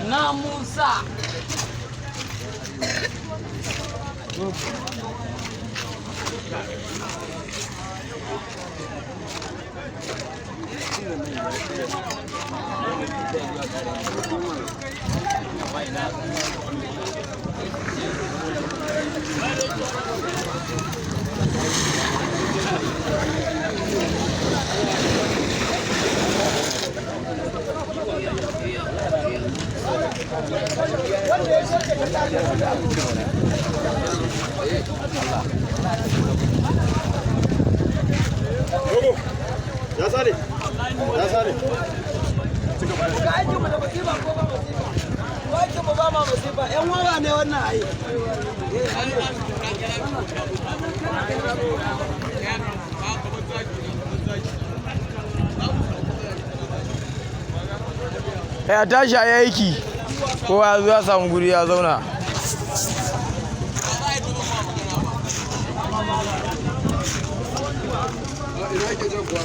Na Musa. Ya sale. Ya sale. Yan wawa ne wannan ai. Ya tashi a aiki kowa ya zo ya samu guri ya zauna. Ina yake jan kuwa?